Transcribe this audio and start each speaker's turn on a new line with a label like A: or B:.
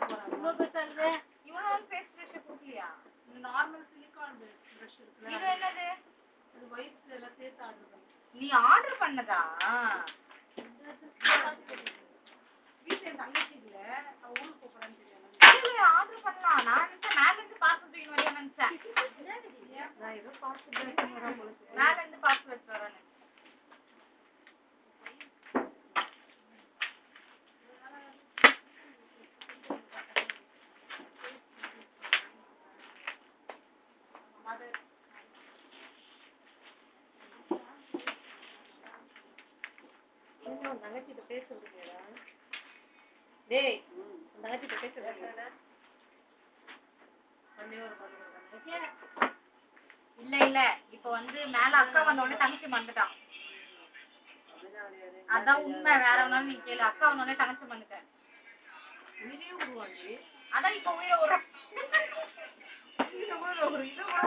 A: இவ்வளோ பேசாது இவ்வளோ நாள் ஃபேஸ் ப்ரஷ் கொடுக்கலையா?
B: நார்மல் சிலிகான் ப்ரஷ் இருக்குல்ல,
A: இது என்னது?
B: அது வைப்ஸ் எல்லாம் சேர்த்து ஆர்டர் பண்ணேன்.
A: நீ ஆர்டர் பண்ணதா?
B: வீட்டில் என் தங்கச்சி இல்லை, அவள் ஊருக்கு போகிறான்னு தெரியாது.
A: ஆர்டர் பண்ணலாம். நான் நினைச்சேன் மேலேருந்து பார்சல் தூக்கி வரையா நினைச்சேன்.
B: நான் ஏதோ பார்சல்
A: மேலேருந்து பார்சல் வச்சு வரேன்.
B: தங்கச்சிட்ட பேசுறது டேய், தங்கச்சிட்ட பேசுறது
A: இல்ல இல்ல இப்ப வந்து மேல அக்கா வந்தோடனே தங்கச்சி மறந்துட்டான். அதான் உண்மை. வேற ஒன்னாலும் நீ கேளு. அக்கா வந்தோடனே தங்கச்சி மறந்துட்டேன்.
B: உயிரே உருவாண்டி.
A: அதான் இப்ப உயிரை வரும்.
B: உயிரை கூட ஒரு இதை கூட